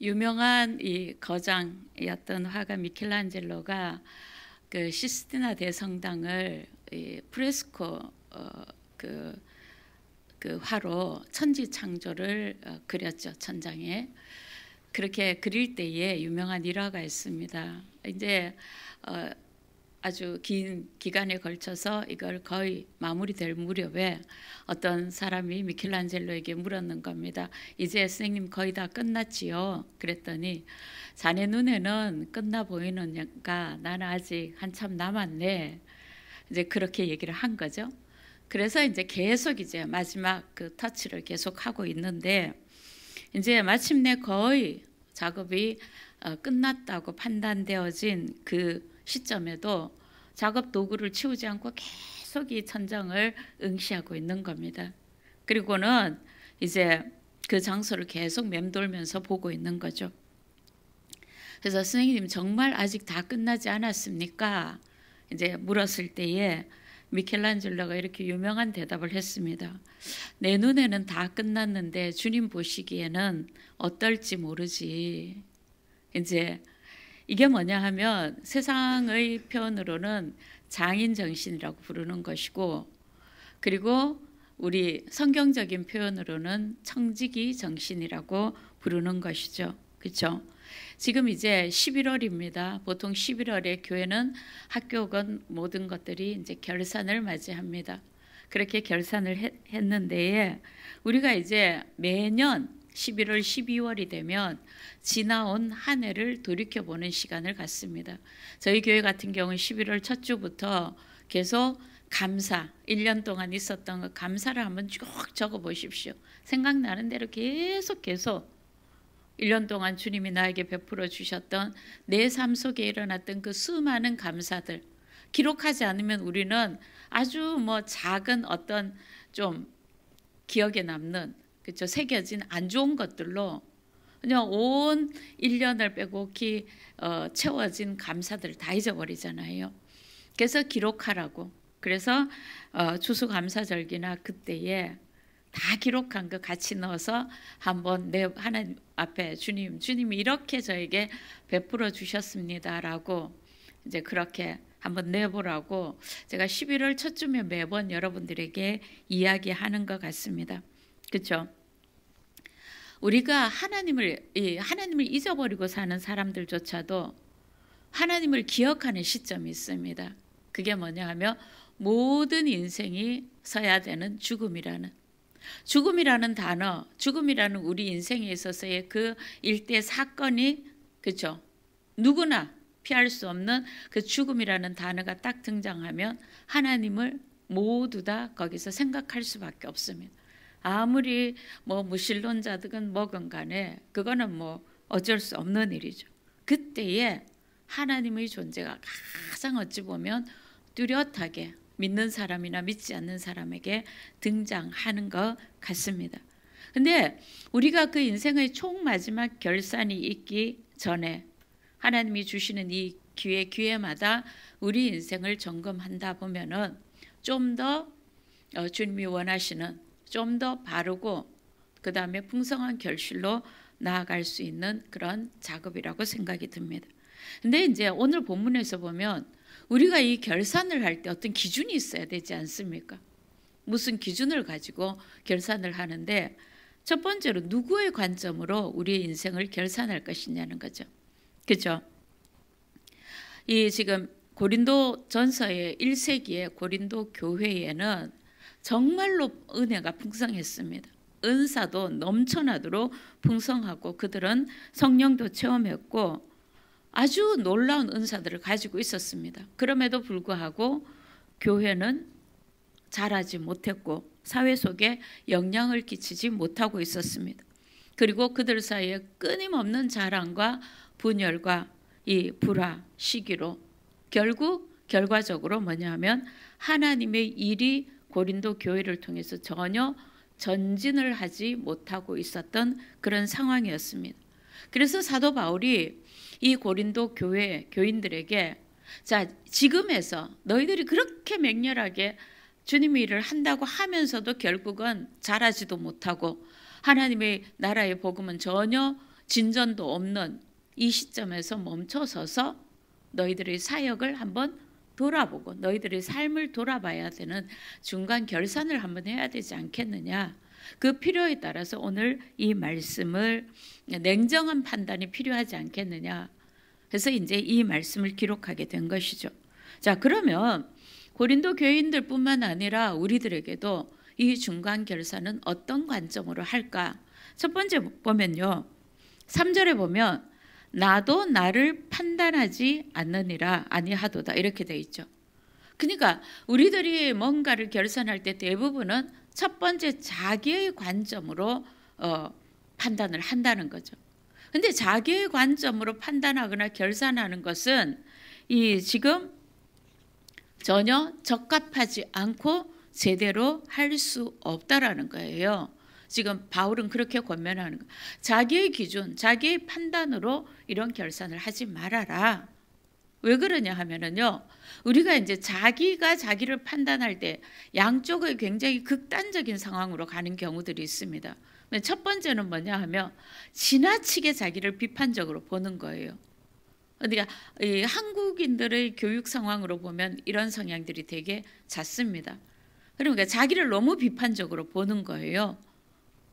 유명한 이 거장이었던 화가 미켈란젤로가 그 시스티나 대성당을 이 프레스코 그, 그 화로 천지창조를 그렸죠. 천장에. 그렇게 그릴 때에 유명한 일화가 있습니다. 이제 아주 긴 기간에 걸쳐서 이걸 거의 마무리될 무렵에 어떤 사람이 미켈란젤로에게 물었는 겁니다. 이제 선생님 거의 다 끝났지요? 그랬더니 자네 눈에는 끝나 보이는가? 나는 아직 한참 남았네. 이제 그렇게 얘기를 한 거죠. 그래서 이제 계속 이제 마지막 그 터치를 계속 하고 있는데 이제 마침내 거의 작업이 끝났다고 판단되어진 그 시점에도 작업 도구를 치우지 않고 계속 이 천장을 응시하고 있는 겁니다. 그리고는 이제 그 장소를 계속 맴돌면서 보고 있는 거죠. 그래서 선생님 정말 아직 다 끝나지 않았습니까? 이제 물었을 때에 미켈란젤로가 이렇게 유명한 대답을 했습니다. 내 눈에는 다 끝났는데 주님 보시기에는 어떨지 모르지. 이제 이게 뭐냐 하면 세상의 표현으로는 장인 정신이라고 부르는 것이고, 그리고 우리 성경적인 표현으로는 청지기 정신이라고 부르는 것이죠. 그렇죠? 지금 이제 11월입니다. 보통 11월에 교회는 학교건 모든 것들이 이제 결산을 맞이합니다. 그렇게 결산을 했는데 우리가 이제 매년 11월, 12월이 되면 지나온 한 해를 돌이켜보는 시간을 갖습니다. 저희 교회 같은 경우는 11월 첫 주부터 계속 감사, 1년 동안 있었던 그 감사를 한번 쭉 적어 보십시오. 생각나는 대로 계속 1년 동안 주님이 나에게 베풀어 주셨던 내 삶 속에 일어났던 그 수많은 감사들, 기록하지 않으면 우리는 아주 뭐 작은 어떤 좀 기억에 남는, 그렇죠, 새겨진 안 좋은 것들로 그냥 온 1년을 빼곡히 채워진 감사들을 다 잊어버리잖아요. 그래서 기록하라고. 그래서 추수감사절기나 그때에 다 기록한 거 같이 넣어서 한번 내 하나님 앞에 주님이 이렇게 저에게 베풀어 주셨습니다라고 이제 그렇게 한번 내보라고 제가 11월 첫쯤에 매번 여러분들에게 이야기하는 것 같습니다. 그렇죠? 우리가 하나님을 잊어버리고 사는 사람들조차도 하나님을 기억하는 시점이 있습니다. 그게 뭐냐 하면 모든 인생이 서야 되는 죽음이라는 단어, 죽음이라는 우리 인생에 있어서의 그 일대 사건이, 그렇죠? 누구나 피할 수 없는 그 죽음이라는 단어가 딱 등장하면 하나님을 모두 다 거기서 생각할 수밖에 없습니다. 아무리 뭐 무신론자든 뭐건 간에 그거는 뭐 어쩔 수 없는 일이죠. 그때에 하나님의 존재가 가장 어찌 보면 뚜렷하게 믿는 사람이나 믿지 않는 사람에게 등장하는 것 같습니다. 근데 우리가 그 인생의 총 마지막 결산이 있기 전에 하나님이 주시는 이 기회마다 우리 인생을 점검한다 보면은 좀 더 주님이 원하시는 좀 더 바르고 그 다음에 풍성한 결실로 나아갈 수 있는 그런 작업이라고 생각이 듭니다. 근데 이제 오늘 본문에서 보면 우리가 이 결산을 할 때 어떤 기준이 있어야 되지 않습니까? 무슨 기준을 가지고 결산을 하는데 첫 번째로 누구의 관점으로 우리의 인생을 결산할 것이냐는 거죠. 그렇죠? 이 지금 고린도 전서의 1세기의 고린도 교회에는 정말로 은혜가 풍성했습니다. 은사도 넘쳐나도록 풍성하고 그들은 성령도 체험했고 아주 놀라운 은사들을 가지고 있었습니다. 그럼에도 불구하고 교회는 자라지 못했고 사회 속에 영향을 끼치지 못하고 있었습니다. 그리고 그들 사이에 끊임없는 자랑과 분열과 이 불화, 시기로 결국 결과적으로 뭐냐 하면 하나님의 일이 고린도 교회를 통해서 전혀 전진을 하지 못하고 있었던 그런 상황이었습니다. 그래서 사도 바울이 이 고린도 교회 교인들에게 자, 지금에서 너희들이 그렇게 맹렬하게 주님의 일을 한다고 하면서도 결국은 잘하지도 못하고 하나님의 나라의 복음은 전혀 진전도 없는 이 시점에서 멈춰서서 너희들의 사역을 한번 돌아보고 너희들의 삶을 돌아봐야 되는 중간 결산을 한번 해야 되지 않겠느냐. 그 필요에 따라서 오늘 이 말씀을 냉정한 판단이 필요하지 않겠느냐. 그래서 이제 이 말씀을 기록하게 된 것이죠. 자, 그러면 고린도 교인들뿐만 아니라 우리들에게도 이 중간 결산은 어떤 관점으로 할까? 첫 번째 보면요. 3절에 보면 나도 나를 판단하지 않느니라 아니하도다 이렇게 돼 있죠. 그러니까 우리들이 뭔가를 결산할 때 대부분은 첫 번째 자기의 관점으로 판단을 한다는 거죠. 근데 자기의 관점으로 판단하거나 결산하는 것은 이 지금 전혀 적합하지 않고 제대로 할 수 없다라는 거예요. 지금 바울은 그렇게 권면하는 거예요. 자기의 기준, 자기의 판단으로 이런 결산을 하지 말아라. 왜 그러냐 하면은요. 우리가 이제 자기가 자기를 판단할 때 양쪽의 굉장히 극단적인 상황으로 가는 경우들이 있습니다. 첫 번째는 뭐냐 하면 지나치게 자기를 비판적으로 보는 거예요. 그러니까 이 한국인들의 교육 상황으로 보면 이런 성향들이 되게 잦습니다. 그러니까 자기를 너무 비판적으로 보는 거예요.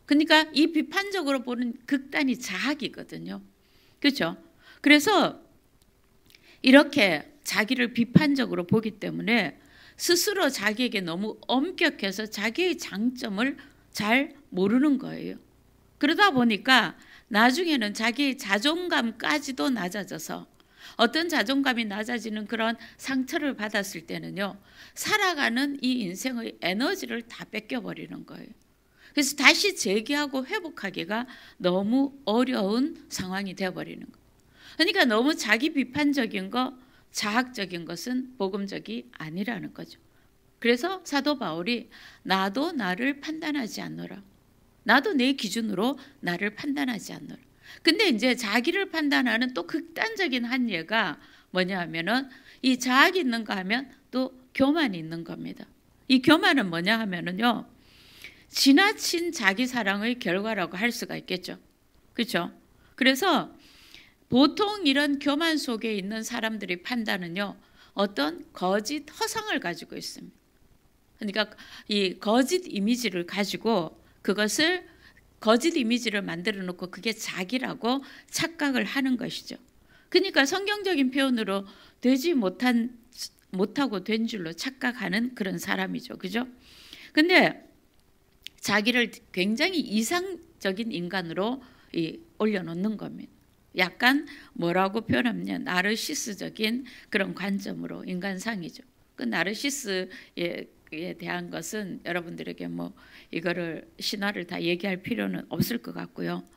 그러니까 이 비판적으로 보는 극단이 자학이거든요. 그렇죠? 그래서 이렇게 자기를 비판적으로 보기 때문에 스스로 자기에게 너무 엄격해서 자기의 장점을 잘 모르는 거예요. 그러다 보니까 나중에는 자기의 자존감까지도 낮아져서 어떤 자존감이 낮아지는 그런 상처를 받았을 때는요. 살아가는 이 인생의 에너지를 다 뺏겨버리는 거예요. 그래서 다시 재기하고 회복하기가 너무 어려운 상황이 되어버리는 거예요. 그러니까 너무 자기 비판적인 거, 자학적인 것은 복음적이 아니라는 거죠. 그래서 사도 바울이 나도 나를 판단하지 않노라. 나도 내 기준으로 나를 판단하지 않노라. 근데 이제 자기를 판단하는 또 극단적인 한 예가 뭐냐 하면은 이 자학이 있는가 하면 또 교만이 있는 겁니다. 이 교만은 뭐냐 하면은요. 지나친 자기 사랑의 결과라고 할 수가 있겠죠. 그렇죠? 그래서 보통 이런 교만 속에 있는 사람들의 판단은요. 어떤 거짓 허상을 가지고 있습니다. 그러니까 이 거짓 이미지를 가지고 그것을 거짓 이미지를 만들어 놓고 그게 자기라고 착각을 하는 것이죠. 그러니까 성경적인 표현으로 되지 못하고 된 줄로 착각하는 그런 사람이죠. 그죠? 근데 자기를 굉장히 이상적인 인간으로 올려놓는 겁니다. 약간 뭐라고 표현하냐 나르시스적인 그런 관점으로 인간상이죠. 그 나르시스에 대한 것은 여러분들에게 뭐 이거를 신화를 다 얘기할 필요는 없을 것 같고요.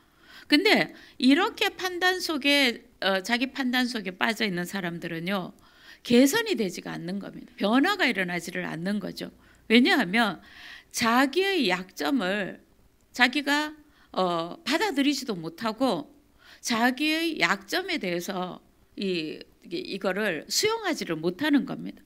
근데 이렇게 판단 속에 자기 판단 속에 빠져 있는 사람들은요. 개선이 되지가 않는 겁니다. 변화가 일어나지를 않는 거죠. 왜냐하면 자기의 약점을 자기가 받아들이지도 못하고 자기의 약점에 대해서 이거를 수용하지를 못하는 겁니다.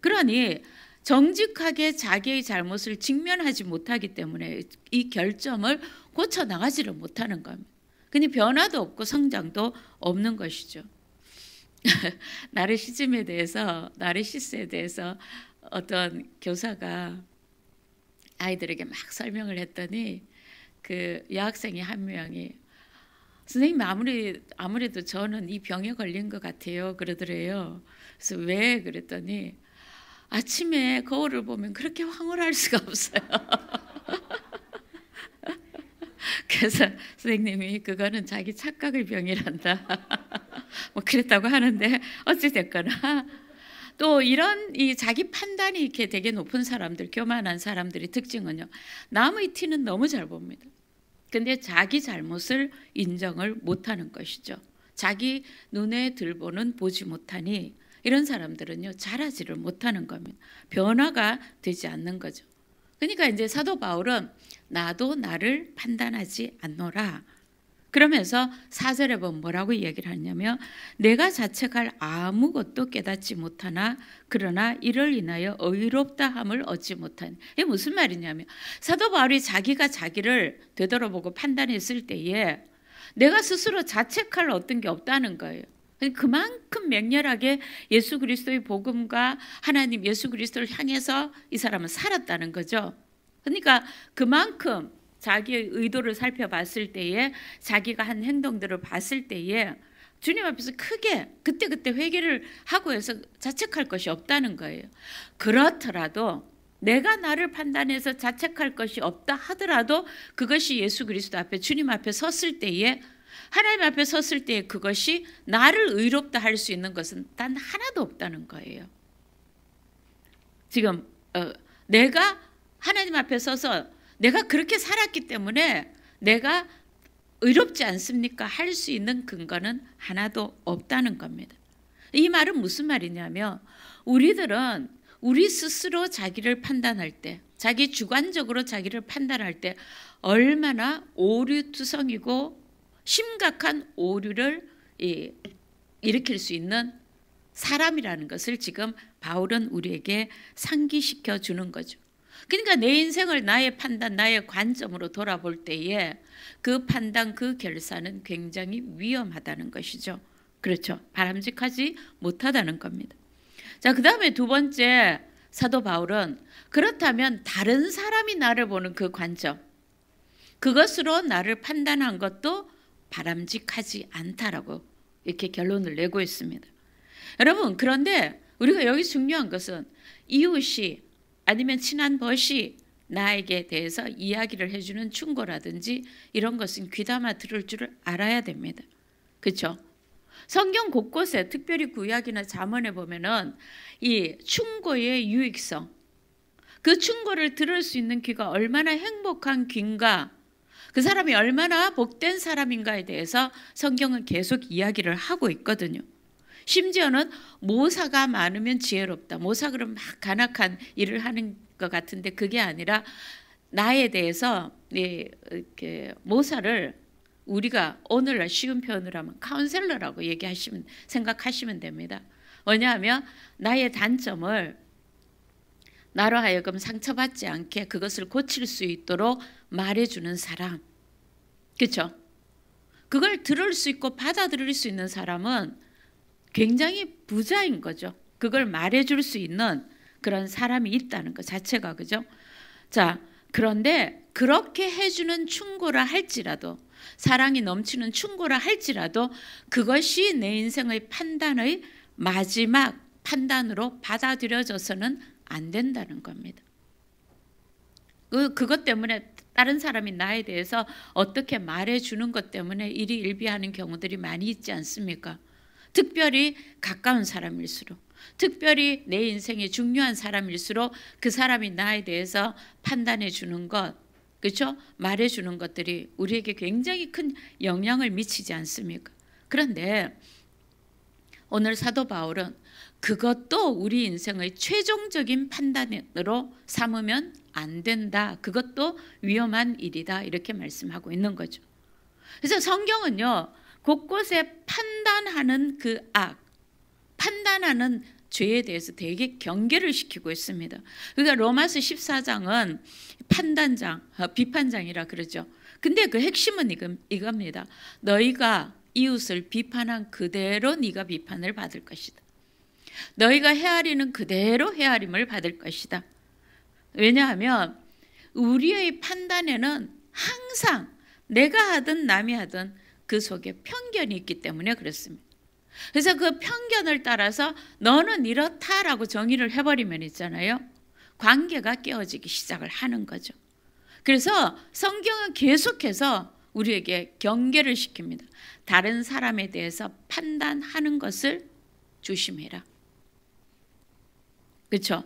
그러니 정직하게 자기의 잘못을 직면하지 못하기 때문에 이 결점을 고쳐 나가지를 못하는 겁니다. 그니 변화도 없고 성장도 없는 것이죠. 나르시즘에 대해서 나르시스에 대해서 어떤 교사가 아이들에게 막 설명을 했더니 그 여학생이 한 명이 선생님 아무래도 저는 이 병에 걸린 것 같아요 그러더래요. 그래서 왜 그랬더니 아침에 거울을 보면 그렇게 황홀할 수가 없어요. 그래서 선생님이 그거는 자기 착각의 병이란다. 뭐 그랬다고 하는데 어찌 됐거나 또 이런 이 자기 판단이 이렇게 되게 높은 사람들, 교만한 사람들의 특징은요. 남의 티는 너무 잘 봅니다. 근데 자기 잘못을 인정을 못하는 것이죠. 자기 눈에 들보는 보지 못하니 이런 사람들은요. 잘하지를 못하는 겁니다. 변화가 되지 않는 거죠. 그러니까 이제 사도 바울은 나도 나를 판단하지 않노라. 그러면서 4절에 보면 뭐라고 얘기를 하냐면 내가 자책할 아무것도 깨닫지 못하나 그러나 이를 인하여 의롭다함을 얻지 못하니. 이게 무슨 말이냐면 사도 바울이 자기가 자기를 되돌아보고 판단했을 때에 내가 스스로 자책할 어떤 게 없다는 거예요. 그만큼 맹렬하게 예수 그리스도의 복음과 하나님 예수 그리스도를 향해서 이 사람은 살았다는 거죠. 그러니까 그만큼 자기의 의도를 살펴봤을 때에, 자기가 한 행동들을 봤을 때에 주님 앞에서 크게 그때그때 회개를 하고 해서 자책할 것이 없다는 거예요. 그렇더라도 내가 나를 판단해서 자책할 것이 없다 하더라도 그것이 예수 그리스도 앞에, 주님 앞에 섰을 때에, 하나님 앞에 섰을 때에 그것이 나를 의롭다 할 수 있는 것은 단 하나도 없다는 거예요. 지금 내가 하나님 앞에 서서 내가 그렇게 살았기 때문에 내가 의롭지 않습니까? 할 수 있는 근거는 하나도 없다는 겁니다. 이 말은 무슨 말이냐면, 우리들은 우리 스스로 자기를 판단할 때, 자기 주관적으로 자기를 판단할 때 얼마나 오류투성이고 심각한 오류를 일으킬 수 있는 사람이라는 것을 지금 바울은 우리에게 상기시켜 주는 거죠. 그러니까 내 인생을 나의 판단, 나의 관점으로 돌아볼 때에 그 판단, 그 결사는 굉장히 위험하다는 것이죠. 그렇죠. 바람직하지 못하다는 겁니다. 자, 그 다음에 두 번째, 사도 바울은 그렇다면 다른 사람이 나를 보는 그 관점, 그것으로 나를 판단한 것도 바람직하지 않다라고 이렇게 결론을 내고 있습니다. 여러분, 그런데 우리가 여기 중요한 것은 이웃이 아니면 친한 벗이 나에게 대해서 이야기를 해주는 충고라든지 이런 것은 귀담아 들을 줄을 알아야 됩니다. 그렇죠? 성경 곳곳에, 특별히 구약이나 잠언에 보면은 이 충고의 유익성, 그 충고를 들을 수 있는 귀가 얼마나 행복한 귀인가, 그 사람이 얼마나 복된 사람인가에 대해서 성경은 계속 이야기를 하고 있거든요. 심지어는 모사가 많으면 지혜롭다. 모사 그러면 막 간악한 일을 하는 것 같은데 그게 아니라 나에 대해서 이렇게 모사를 우리가 오늘날 쉬운 표현으로 하면 카운셀러라고 생각하시면 됩니다. 왜냐하면 나의 단점을 나로 하여금 상처받지 않게 그것을 고칠 수 있도록 말해주는 사람. 그렇죠? 그걸 들을 수 있고 받아들일 수 있는 사람은 굉장히 부자인 거죠. 그걸 말해줄 수 있는 그런 사람이 있다는 것 자체가, 그죠? 자, 그런데 그렇게 해주는 충고라 할지라도, 사랑이 넘치는 충고라 할지라도 그것이 내 인생의 판단의 마지막 판단으로 받아들여져서는 안 된다는 겁니다. 그것 때문에 다른 사람이 나에 대해서 어떻게 말해주는 것 때문에 일희일비하는 경우들이 많이 있지 않습니까? 특별히 가까운 사람일수록, 특별히 내 인생에 중요한 사람일수록 그 사람이 나에 대해서 판단해 주는 것, 그렇죠? 말해 주는 것들이 우리에게 굉장히 큰 영향을 미치지 않습니까? 그런데 오늘 사도 바울은 그것도 우리 인생의 최종적인 판단으로 삼으면 안 된다. 그것도 위험한 일이다. 이렇게 말씀하고 있는 거죠. 그래서 성경은요, 곳곳에 판단하는 그 악, 판단하는 죄에 대해서 되게 경계를 시키고 있습니다. 그러니까 로마서 14장은 판단장, 비판장이라 그러죠. 근데 그 핵심은 이겁니다. 너희가 이웃을 비판한 그대로 네가 비판을 받을 것이다. 너희가 헤아리는 그대로 헤아림을 받을 것이다. 왜냐하면 우리의 판단에는 항상 내가 하든 남이 하든 그 속에 편견이 있기 때문에 그렇습니다. 그래서 그 편견을 따라서 너는 이렇다라고 정의를 해버리면 있잖아요. 관계가 깨어지기 시작을 하는 거죠. 그래서 성경은 계속해서 우리에게 경계를 시킵니다. 다른 사람에 대해서 판단하는 것을 조심해라. 그렇죠?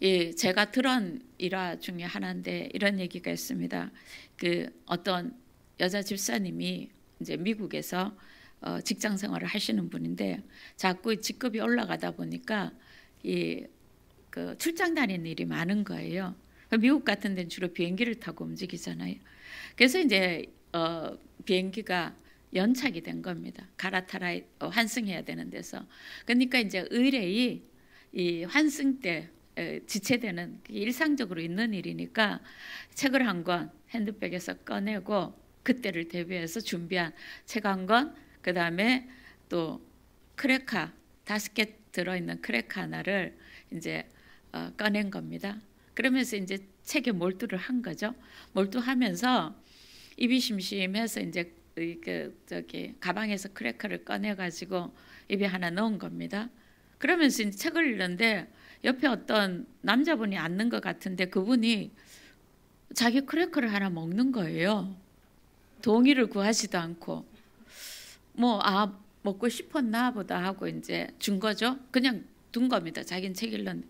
예, 제가 들은 일화 중에 하나인데 이런 얘기가 있습니다. 그 어떤 여자 집사님이 이제 미국에서 직장 생활을 하시는 분인데 자꾸 직급이 올라가다 보니까 그 출장 다니는 일이 많은 거예요. 미국 같은 데는 주로 비행기를 타고 움직이잖아요. 그래서 이제 비행기가 연착이 된 겁니다. 갈아타라 환승해야 되는 데서. 그러니까 이제 의뢰이 이 환승 때 지체되는 일상적으로 있는 일이니까 책을 한 권 핸드백에서 꺼내고 그때를 대비해서 준비한 책 한 권, 그 다음에 또 크래커 5개 들어있는 크래커 하나를 이제 꺼낸 겁니다. 그러면서 이제 책에 몰두를 한 거죠. 몰두하면서 입이 심심해서 이제 저기 가방에서 크래커를 꺼내 가지고 입에 하나 넣은 겁니다. 그러면서 이제 책을 읽는데 옆에 어떤 남자분이 앉는 것 같은데 그분이 자기 크래커를 하나 먹는 거예요. 동의를 구하지도 않고 먹고 싶었나 보다 하고 이제 준 거죠. 그냥 둔 겁니다. 자기는 책 읽는데.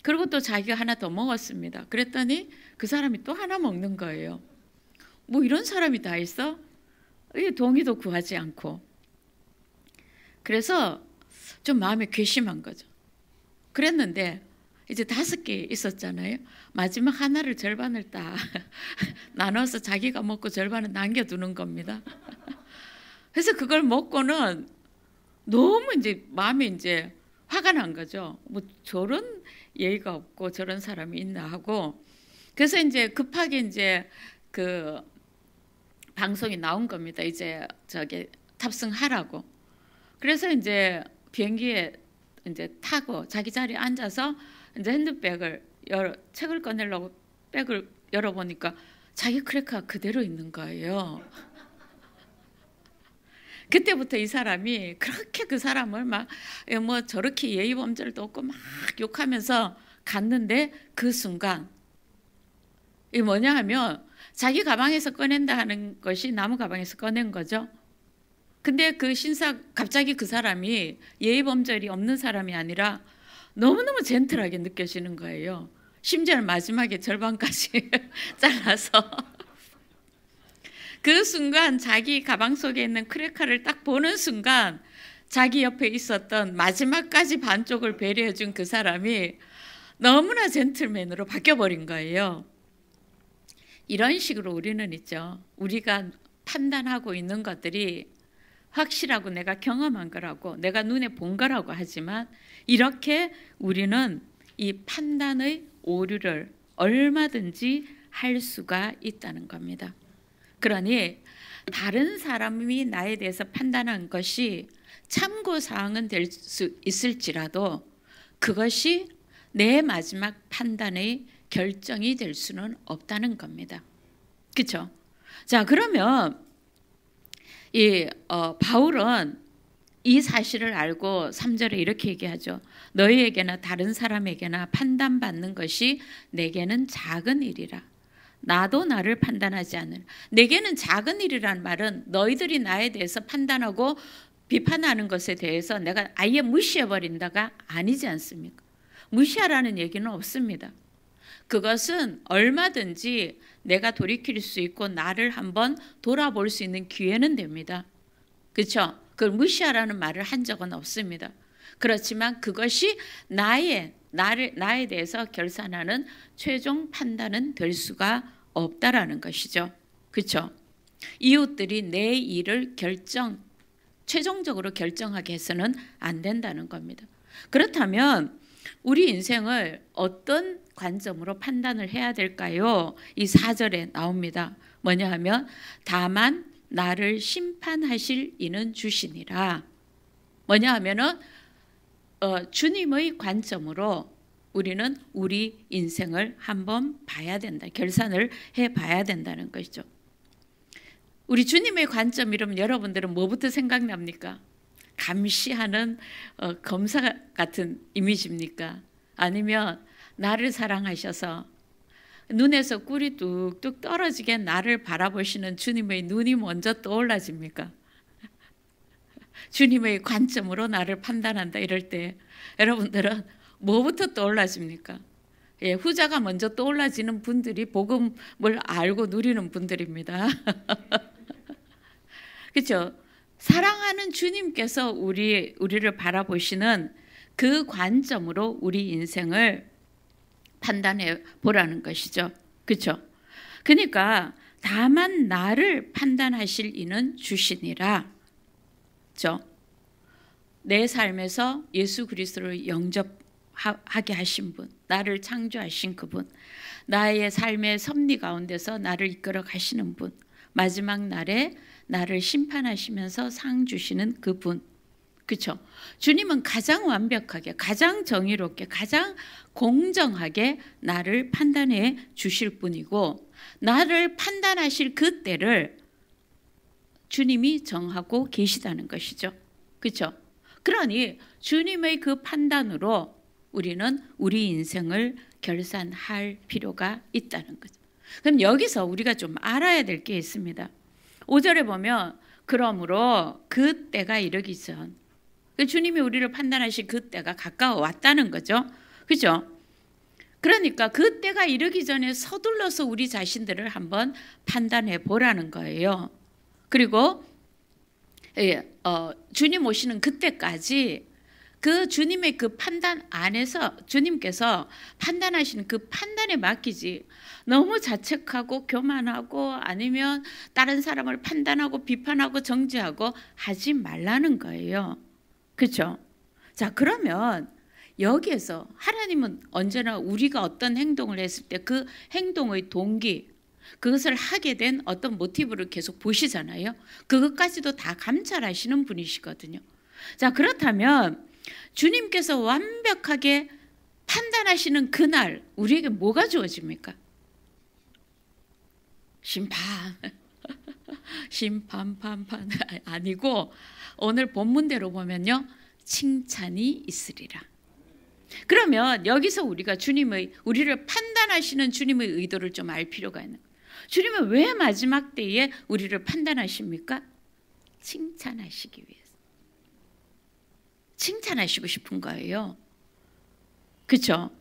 그리고 또 자기가 하나 더 먹었습니다. 그랬더니 그 사람이 또 하나 먹는 거예요. 뭐 이런 사람이 다 있어? 동의도 구하지 않고. 그래서 좀 마음에 괘씸한 거죠. 그랬는데 이제 5개 있었잖아요. 마지막 하나를 절반을 딱 나눠서 자기가 먹고 절반은 남겨두는 겁니다. 그래서 그걸 먹고는 너무 이제 마음에 이제 화가 난 거죠. 뭐 저런 예의가 없고 저런 사람이 있나 하고. 그래서 이제 급하게 이제 그 방송이 나온 겁니다. 이제 저기 탑승하라고. 그래서 이제 비행기에 이제 타고 자기 자리에 앉아서 이제 핸드백을 책을 꺼내려고 백을 열어보니까 자기 크래커가 그대로 있는 거예요. 그때부터 이 사람이 그렇게 그 사람을 막 뭐 저렇게 예의 범절도 없고 막 욕하면서 갔는데 그 순간 이 뭐냐 하면 자기 가방에서 꺼낸다 하는 것이 나무 가방에서 꺼낸 거죠. 근데 그 신사 갑자기 그 사람이 예의 범절이 없는 사람이 아니라 너무너무 젠틀하게 느껴지는 거예요. 심지어는 마지막에 절반까지 잘라서 그 순간 자기 가방 속에 있는 크래커를 딱 보는 순간 자기 옆에 있었던 마지막까지 반쪽을 배려해 준 그 사람이 너무나 젠틀맨으로 바뀌어버린 거예요. 이런 식으로 우리는 있죠. 우리가 판단하고 있는 것들이 확실하고 내가 경험한 거라고 내가 눈에 본 거라고 하지만 이렇게 우리는 이 판단의 오류를 얼마든지 할 수가 있다는 겁니다. 그러니 다른 사람이 나에 대해서 판단한 것이 참고사항은 될 수 있을지라도 그것이 내 마지막 판단의 결정이 될 수는 없다는 겁니다. 그렇죠? 자, 그러면 바울은 이 사실을 알고 3절에 이렇게 얘기하죠. 너희에게나 다른 사람에게나 판단받는 것이 내게는 작은 일이라. 나도 나를 판단하지 않으라. 내게는 작은 일이란 말은 너희들이 나에 대해서 판단하고 비판하는 것에 대해서 내가 아예 무시해버린다가 아니지 않습니까? 무시하라는 얘기는 없습니다. 그것은 얼마든지 내가 돌이킬 수 있고 나를 한번 돌아볼 수 있는 기회는 됩니다. 그렇죠? 그걸 무시하라는 말을 한 적은 없습니다. 그렇지만 그것이 나에 대해서 결산하는 최종 판단은 될 수가 없다라는 것이죠. 그렇죠? 이웃들이 내 일을 최종적으로 결정하게 해서는 안 된다는 겁니다. 그렇다면 우리 인생을 어떤 관점으로 판단을 해야 될까요? 이 4절에 나옵니다. 뭐냐 하면 다만 나를 심판하실 이는 주시니라. 뭐냐 하면은 주님의 관점으로 우리는 우리 인생을 한번 봐야 된다. 결산을 해봐야 된다는 것이죠. 우리 주님의 관점 이러면 여러분들은 뭐부터 생각납니까? 감시하는 검사 같은 이미지입니까? 아니면 나를 사랑하셔서 눈에서 꿀이 뚝뚝 떨어지게 나를 바라보시는 주님의 눈이 먼저 떠올라집니까? 주님의 관점으로 나를 판단한다 이럴 때 여러분들은 뭐부터 떠올라집니까? 예, 후자가 먼저 떠올라지는 분들이 복음을 알고 누리는 분들입니다. 그렇죠? 사랑하는 주님께서 우리를 바라보시는 그 관점으로 우리 인생을 판단해 보라는 것이죠. 그렇죠? 그러니까 다만 나를 판단하실 이는 주시니라. 그렇죠? 내 삶에서 예수 그리스도를 영접하게 하신 분, 나를 창조하신 그분, 나의 삶의 섭리 가운데서 나를 이끌어 가시는 분, 마지막 날에 나를 심판하시면서 상 주시는 그분. 그렇죠? 주님은 가장 완벽하게, 가장 정의롭게, 가장 공정하게 나를 판단해 주실 분이고, 나를 판단하실 그 때를 주님이 정하고 계시다는 것이죠. 그렇죠? 그러니 주님의 그 판단으로 우리는 우리 인생을 결산할 필요가 있다는 거죠. 그럼 여기서 우리가 좀 알아야 될 게 있습니다. 5절에 보면 그러므로 그 때가 이르기 전, 주님이 우리를 판단하실 그 때가 가까워 왔다는 거죠. 그렇죠? 그러니까 그 때가 이르기 전에 서둘러서 우리 자신들을 한번 판단해 보라는 거예요. 그리고 주님 오시는 그때까지 그 주님의 그 판단 안에서 주님께서 판단하시는 그 판단에 맡기지, 너무 자책하고 교만하고 아니면 다른 사람을 판단하고 비판하고 정죄하고 하지 말라는 거예요. 그렇죠? 자, 그러면 여기에서 하나님은 언제나 우리가 어떤 행동을 했을 때 그 행동의 동기, 그것을 하게 된 어떤 모티브를 계속 보시잖아요. 그것까지도 다 감찰하시는 분이시거든요. 자, 그렇다면 주님께서 완벽하게 판단하시는 그날 우리에게 뭐가 주어집니까? 심판 아니고 오늘 본문대로 보면요, 칭찬이 있으리라. 그러면 여기서 우리가 우리를 판단하시는 주님의 의도를 좀 알 필요가 있는 거예요. 주님은 왜 마지막 때에 우리를 판단하십니까? 칭찬하시기 위해서. 칭찬하시고 싶은 거예요. 그렇죠?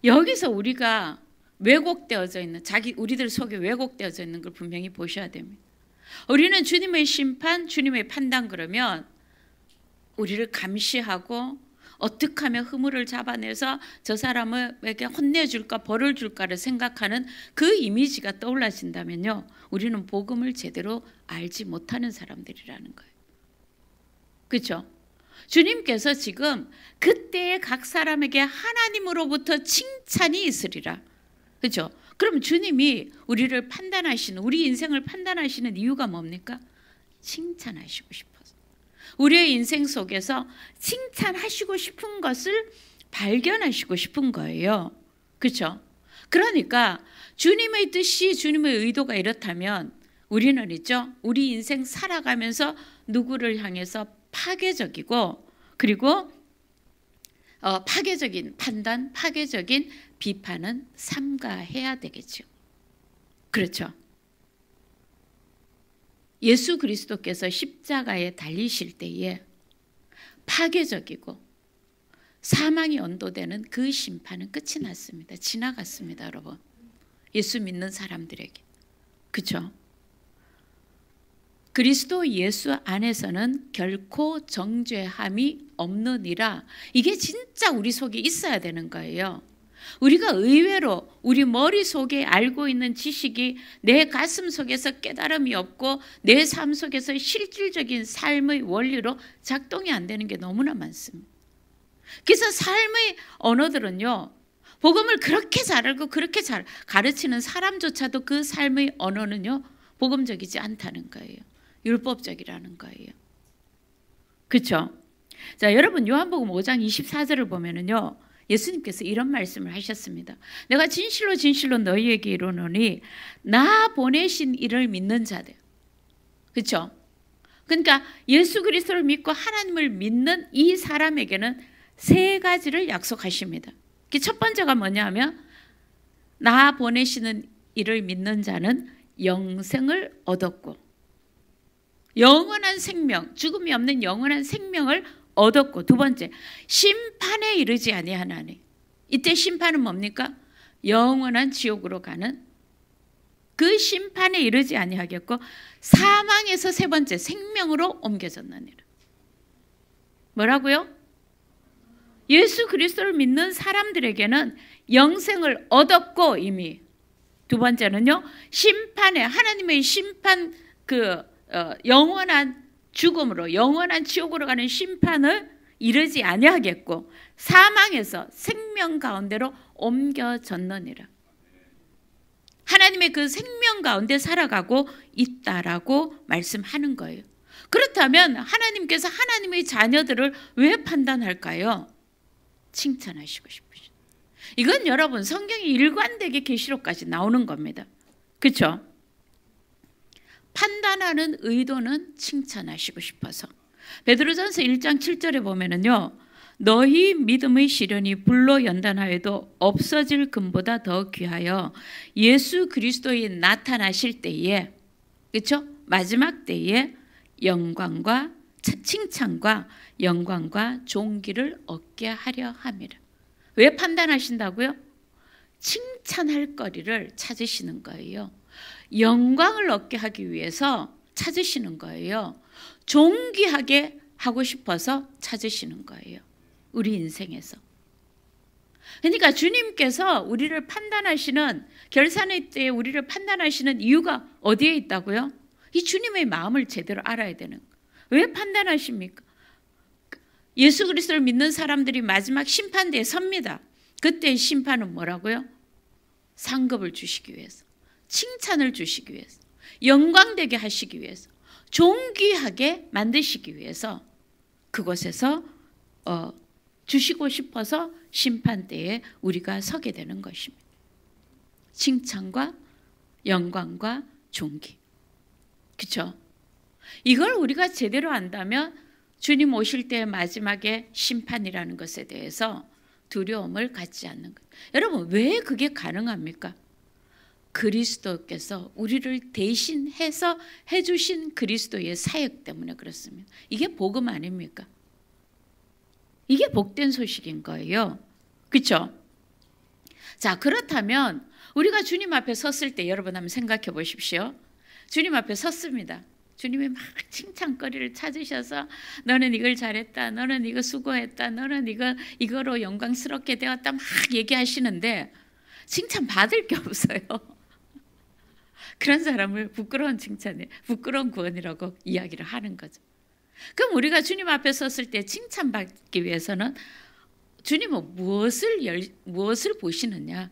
여기서 우리가 왜곡되어져 있는, 우리들 속에 왜곡되어져 있는 걸 분명히 보셔야 됩니다. 우리는 주님의 심판, 주님의 판단 그러면 우리를 감시하고 어떻게 하면 허물을 잡아내서 저 사람에게 혼내줄까 벌을 줄까를 생각하는 그 이미지가 떠올라진다면요, 우리는 복음을 제대로 알지 못하는 사람들이라는 거예요. 그렇죠? 주님께서 지금 그때의 각 사람에게 하나님으로부터 칭찬이 있으리라. 그렇죠? 그럼 주님이 우리를 판단하시는, 우리 인생을 판단하시는 이유가 뭡니까? 칭찬하시고 싶어서. 우리의 인생 속에서 칭찬하시고 싶은 것을 발견하시고 싶은 거예요. 그렇죠? 그러니까 주님의 뜻이, 주님의 의도가 이렇다면 우리는 있죠, 우리 인생 살아가면서 누구를 향해서 파괴적이고, 그리고 파괴적인 판단, 파괴적인 비판은 삼가해야 되겠죠. 그렇죠? 예수 그리스도께서 십자가에 달리실 때에 파괴적이고 사망이 언도되는 그 심판은 끝이 났습니다. 지나갔습니다, 여러분. 예수 믿는 사람들에게. 그렇죠? 그리스도 예수 안에서는 결코 정죄함이 없느니라. 이게 진짜 우리 속에 있어야 되는 거예요. 우리가 의외로 우리 머릿속에 알고 있는 지식이 내 가슴 속에서 깨달음이 없고 내 삶 속에서 실질적인 삶의 원리로 작동이 안 되는 게 너무나 많습니다. 그래서 삶의 언어들은요, 복음을 그렇게 잘 알고 그렇게 잘 가르치는 사람조차도 그 삶의 언어는요, 복음적이지 않다는 거예요. 율법적이라는 거예요. 그렇죠? 자, 여러분 요한복음 5장 24절을 보면은요, 예수님께서 이런 말씀을 하셨습니다. 내가 진실로 진실로 너희에게 이르노니 나 보내신 이를 믿는 자들. 그렇죠? 그러니까 예수 그리스도를 믿고 하나님을 믿는 이 사람에게는 세 가지를 약속하십니다. 첫 번째가 뭐냐면 나 보내시는 이를 믿는 자는 영생을 얻었고 영원한 생명, 죽음이 없는 영원한 생명을 얻었고, 두 번째, 심판에 이르지 아니하나니. 이때 심판은 뭡니까? 영원한 지옥으로 가는 그 심판에 이르지 아니하겠고, 사망에서 세 번째, 생명으로 옮겨졌느니라. 뭐라고요? 예수 그리스도를 믿는 사람들에게는 영생을 얻었고, 이미 두 번째는요, 심판에, 하나님의 심판, 영원한 죽음으로, 영원한 지옥으로 가는 심판을 이르지 아니하겠고, 사망에서 생명 가운데로 옮겨졌느니라. 하나님의 그 생명 가운데 살아가고 있다라고 말씀하는 거예요. 그렇다면 하나님께서 하나님의 자녀들을 왜 판단할까요? 칭찬하시고 싶으시죠. 이건 여러분 성경이 일관되게 계시록까지 나오는 겁니다. 그렇죠? 판단하는 의도는 칭찬하시고 싶어서. 베드로전서 1장 7절에 보면은요. 너희 믿음의 시련이 불로 연단하여도 없어질 금보다 더 귀하여 예수 그리스도에 나타나실 때에, 그렇죠? 마지막 때에 영광과 칭찬과 영광과 존귀를 얻게 하려 함이라. 왜 판단하신다고요? 칭찬할 거리를 찾으시는 거예요. 영광을 얻게 하기 위해서 찾으시는 거예요. 존귀하게 하고 싶어서 찾으시는 거예요. 우리 인생에서. 그러니까 주님께서 우리를 판단하시는, 결산의 때에 우리를 판단하시는 이유가 어디에 있다고요? 이 주님의 마음을 제대로 알아야 되는 거예요. 왜 판단하십니까? 예수 그리스도를 믿는 사람들이 마지막 심판대에 섭니다. 그때의 심판은 뭐라고요? 상급을 주시기 위해서, 칭찬을 주시기 위해서, 영광되게 하시기 위해서, 존귀하게 만드시기 위해서 그곳에서 주시고 싶어서 심판대에 우리가 서게 되는 것입니다. 칭찬과 영광과 존귀. 그렇죠? 이걸 우리가 제대로 안다면 주님 오실 때의 마지막에 심판이라는 것에 대해서 두려움을 갖지 않는 것. 여러분 왜 그게 가능합니까? 그리스도께서 우리를 대신해서 해주신 그리스도의 사역 때문에 그렇습니다. 이게 복음 아닙니까? 이게 복된 소식인 거예요. 그렇죠? 자, 그렇다면 우리가 주님 앞에 섰을 때 여러분 한번 생각해 보십시오. 주님 앞에 섰습니다. 주님이 막 칭찬거리를 찾으셔서 너는 이걸 잘했다, 너는 이거 수고했다, 너는 이거로 영광스럽게 되었다 막 얘기하시는데 칭찬 받을 게 없어요. 그런 사람을 부끄러운 칭찬이, 부끄러운 구원이라고 이야기를 하는 거죠. 그럼 우리가 주님 앞에 섰을 때 칭찬받기 위해서는 주님은 무엇을 보시느냐?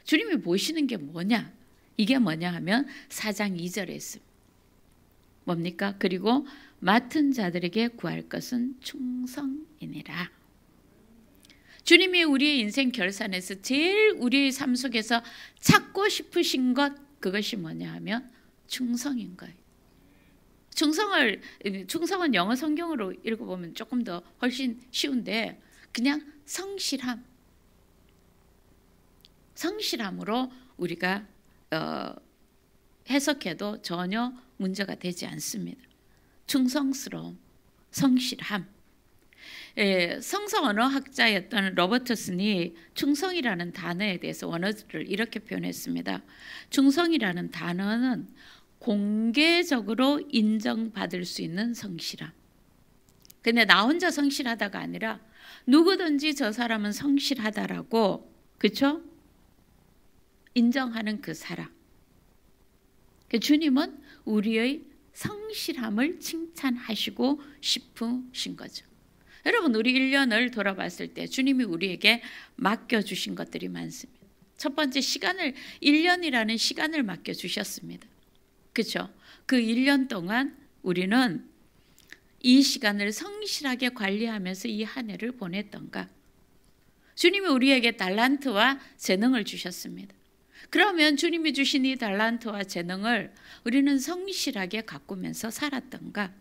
주님이 보시는 게 뭐냐? 이게 뭐냐 하면 4장 2절에 있습니다. 뭡니까? 그리고 맡은 자들에게 구할 것은 충성이니라. 주님이 우리의 인생 결산에서 제일 우리의 삶 속에서 찾고 싶으신 것, 그것이 뭐냐 하면 충성인 거예요. 충성은 영어 성경으로 읽어보면 조금 더 훨씬 쉬운데 그냥 성실함으로 우리가 해석해도 전혀 문제가 되지 않습니다. 충성스러움, 성실함. 성서 언어학자였던 로버트슨이 충성이라는 단어에 대해서 원어를 이렇게 표현했습니다. 충성이라는 단어는 공개적으로 인정받을 수 있는 성실함. 근데 나 혼자 성실하다가 아니라 누구든지 저 사람은 성실하다라고, 그렇죠? 인정하는 그 사람. 주님은 우리의 성실함을 칭찬하시고 싶으신 거죠. 여러분 우리 1년을 돌아봤을 때 주님이 우리에게 맡겨주신 것들이 많습니다. 첫 번째 1년이라는 시간을 맡겨주셨습니다. 그렇죠? 그 1년 동안 우리는 이 시간을 성실하게 관리하면서 이 한 해를 보냈던가? 주님이 우리에게 달란트와 재능을 주셨습니다. 그러면 주님이 주신 이 달란트와 재능을 우리는 성실하게 가꾸면서 살았던가?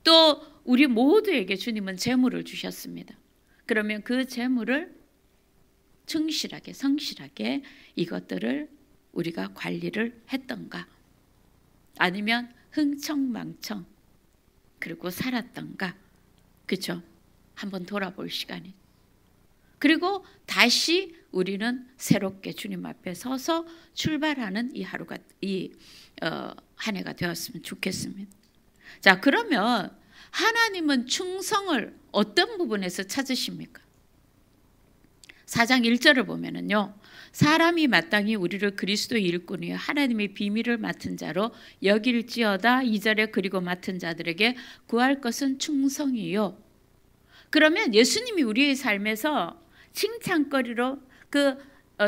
또 우리 모두에게 주님은 재물을 주셨습니다. 그러면 그 재물을 충실하게, 성실하게 이것들을 우리가 관리를 했던가? 아니면 흥청망청 그리고 살았던가? 그렇죠? 한번 돌아볼 시간이. 그리고 다시 우리는 새롭게 주님 앞에 서서 출발하는 이 하루가, 한 해가 되었으면 좋겠습니다. 자, 그러면 하나님은 충성을 어떤 부분에서 찾으십니까? 4장 1절을 보면은요, 사람이 마땅히 우리를 그리스도의 일꾼이요 하나님의 비밀을 맡은 자로 여길지어다. 2절에 그리고 맡은 자들에게 구할 것은 충성이요. 그러면 예수님이 우리의 삶에서 칭찬거리로 그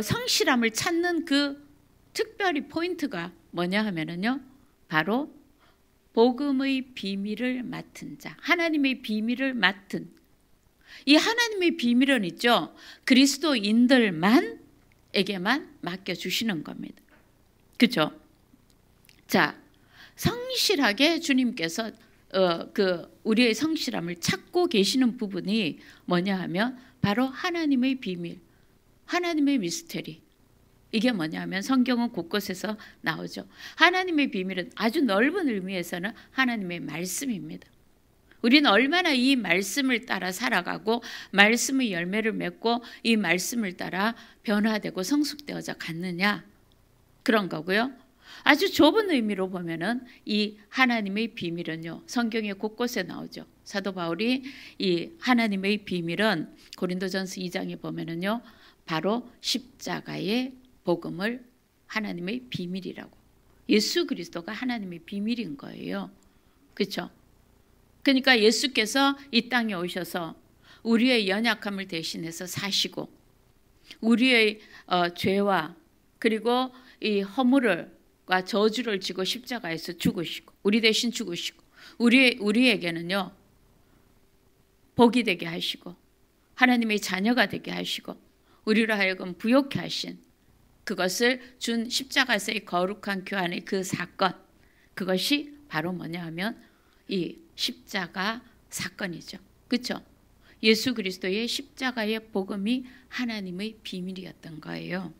성실함을 찾는 그 특별히 포인트가 뭐냐 하면은요, 바로 복음의 비밀을 맡은 자, 하나님의 비밀을 맡은, 이 하나님의 비밀은 있죠, 그리스도인들만에게만 맡겨주시는 겁니다. 그렇죠? 자, 성실하게 주님께서 우리의 성실함을 찾고 계시는 부분이 뭐냐 하면 바로 하나님의 비밀, 하나님의 미스테리. 이게 뭐냐 하면 성경은 곳곳에서 나오죠. 하나님의 비밀은 아주 넓은 의미에서는 하나님의 말씀입니다. 우리는 얼마나 이 말씀을 따라 살아가고 말씀의 열매를 맺고 이 말씀을 따라 변화되고 성숙되어져 갔느냐, 그런 거고요. 아주 좁은 의미로 보면은 이 하나님의 비밀은요, 성경의 곳곳에 나오죠. 사도 바울이 이 하나님의 비밀은 고린도전서 2장에 보면은요, 바로 십자가의 복음을 하나님의 비밀이라고. 예수 그리스도가 하나님의 비밀인 거예요. 그렇죠? 그러니까 예수께서 이 땅에 오셔서 우리의 연약함을 대신해서 사시고 우리의 죄와 그리고 이 허물과 저주를 지고 십자가에서 죽으시고 우리 대신 죽으시고 우리에게는요, 복이 되게 하시고 하나님의 자녀가 되게 하시고 우리로 하여금 부욕케 하신, 그것을 준 십자가에서의 거룩한 교환의 그 사건, 그것이 바로 뭐냐 하면 이 십자가 사건이죠. 그렇죠? 예수 그리스도의 십자가의 복음이 하나님의 비밀이었던 거예요.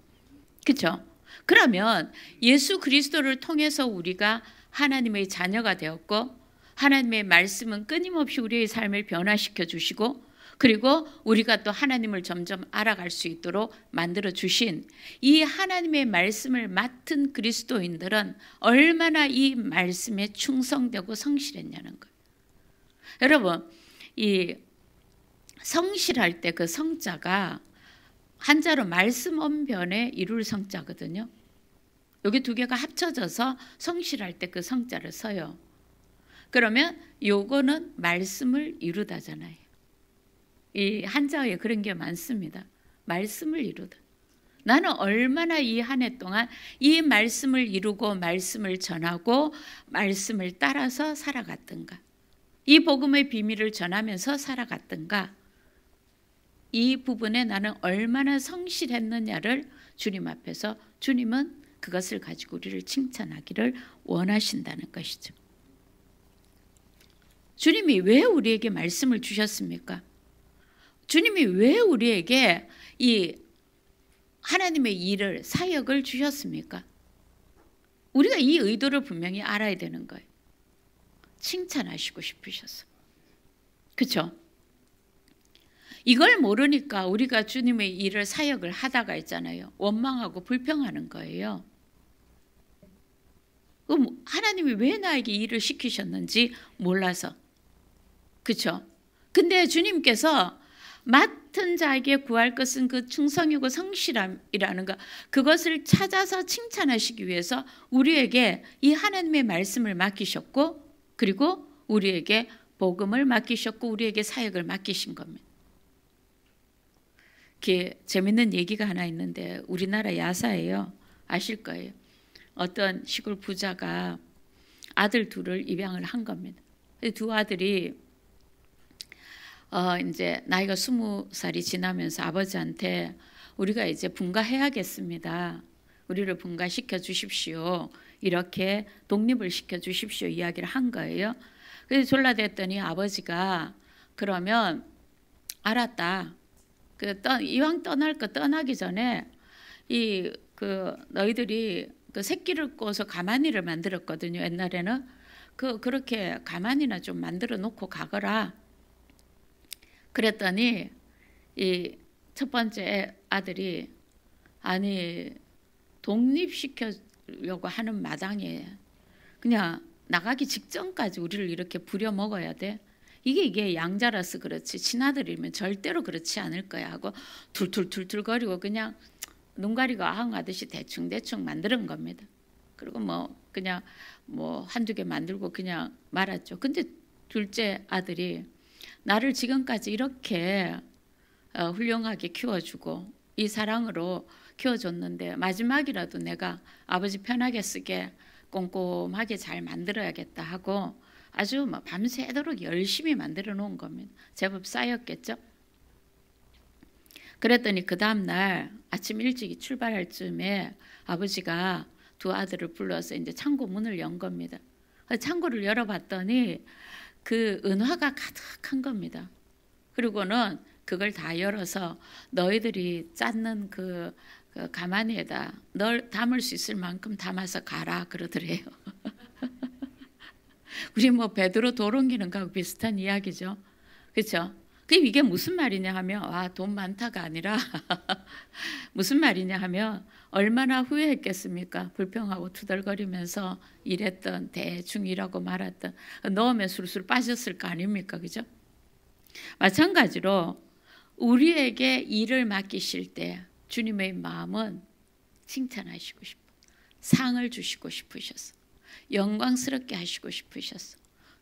그렇죠? 그러면 예수 그리스도를 통해서 우리가 하나님의 자녀가 되었고 하나님의 말씀은 끊임없이 우리의 삶을 변화시켜 주시고 그리고 우리가 또 하나님을 점점 알아갈 수 있도록 만들어 주신 이 하나님의 말씀을 맡은 그리스도인들은 얼마나 이 말씀에 충성되고 성실했냐는 거예요. 여러분, 이 성실할 때 그 성자가 한자로 말씀 언변에 이룰 성자거든요. 여기 두 개가 합쳐져서 성실할 때 그 성자를 써요. 그러면 요거는 말씀을 이루다잖아요. 이 한자어에 그런 게 많습니다. 말씀을 이루다. 나는 얼마나 이 한 해 동안 이 말씀을 이루고 말씀을 전하고 말씀을 따라서 살아갔던가, 이 복음의 비밀을 전하면서 살아갔던가, 이 부분에 나는 얼마나 성실했느냐를 주님 앞에서 주님은 그것을 가지고 우리를 칭찬하기를 원하신다는 것이죠. 주님이 왜 우리에게 말씀을 주셨습니까? 주님이 왜 우리에게 이 하나님의 일을, 사역을 주셨습니까? 우리가 이 의도를 분명히 알아야 되는 거예요. 칭찬하시고 싶으셔서. 그렇죠? 이걸 모르니까 우리가 주님의 일을, 사역을 하다가 있잖아요, 원망하고 불평하는 거예요. 그럼 하나님이 왜 나에게 일을 시키셨는지 몰라서. 그렇죠? 근데 주님께서 맡은 자에게 구할 것은 그 충성이고 성실함이라는 것, 그것을 찾아서 칭찬하시기 위해서 우리에게 이 하나님의 말씀을 맡기셨고 그리고 우리에게 복음을 맡기셨고 우리에게 사역을 맡기신 겁니다. 이렇게 재밌는 얘기가 하나 있는데 우리나라 야사예요. 아실 거예요. 어떤 시골 부자가 아들 둘을 입양을 한 겁니다. 두 아들이 이제 나이가 20살이 지나면서 아버지한테 우리가 이제 분가해야겠습니다. 우리를 분가시켜 주십시오. 이렇게 독립을 시켜 주십시오. 이야기를 한 거예요. 그래서 졸라댔더니 아버지가 그러면 알았다. 이왕 떠날 거 떠나기 전에 너희들이 그 새끼를 꼬서 가마니를 만들었거든요. 옛날에는 그렇게 가마니나 좀 만들어 놓고 가거라. 그랬더니 이 첫 번째 아들이 아니 독립시키려고 하는 마당에 그냥 나가기 직전까지 우리를 이렇게 부려먹어야 돼? 이게 양자라서 그렇지 친아들이면 절대로 그렇지 않을 거야 하고 툴툴툴툴거리고 그냥 눈 가리고 아흥하듯이 대충대충 만드는 겁니다. 그리고 그냥 한두 개 만들고 그냥 말았죠. 근데 둘째 아들이 나를 지금까지 이렇게 훌륭하게 키워주고 이 사랑으로 키워줬는데 마지막이라도 내가 아버지 편하게 쓰게 꼼꼼하게 잘 만들어야겠다 하고 아주 뭐 밤새도록 열심히 만들어 놓은 겁니다. 제법 쌓였겠죠. 그랬더니 그 다음날 아침 일찍 출발할 즈음에 아버지가 두 아들을 불러서 이제 창고 문을 연 겁니다. 창고를 열어봤더니 그 은화가 가득한 겁니다. 그리고는 그걸 다 열어서 너희들이 짰는 그 가마니에다 널 담을 수 있을 만큼 담아서 가라 그러더래요. 우리 뭐 베드로 돌 옮기는 거하고 비슷한 이야기죠. 그렇죠? 그럼 이게 무슨 말이냐 하면 와, 돈 많다가 아니라 무슨 말이냐 하면 얼마나 후회했겠습니까? 불평하고 투덜거리면서 일했던 대충 일하고 말았던 넣으면 술술 빠졌을 거 아닙니까? 그죠? 마찬가지로 우리에게 일을 맡기실 때 주님의 마음은 칭찬하시고 싶어. 상을 주시고 싶으셔서. 영광스럽게 하시고 싶으셔서.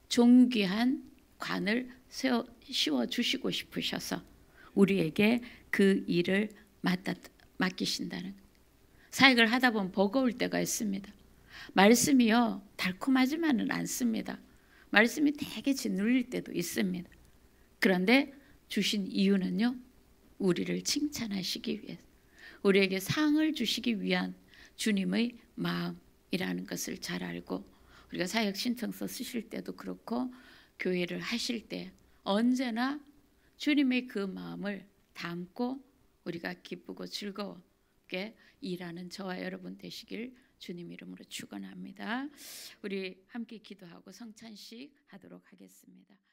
존귀한 관을 씌워주시고 싶으셔서 우리에게 그 일을 맡기신다는 거예요. 사역을 하다 보면 버거울 때가 있습니다. 말씀이요 달콤하지만은 않습니다. 말씀이 되게 짓눌릴 때도 있습니다. 그런데 주신 이유는요, 우리를 칭찬하시기 위해서, 우리에게 상을 주시기 위한 주님의 마음이라는 것을 잘 알고, 우리가 사역 신청서 쓰실 때도 그렇고 교회를 하실 때 언제나 주님의 그 마음을 담고 우리가 기쁘고 즐겁게 일하는 저와 여러분 되시길 주님 이름으로 축원합니다. 우리 함께 기도하고 성찬식 하도록 하겠습니다.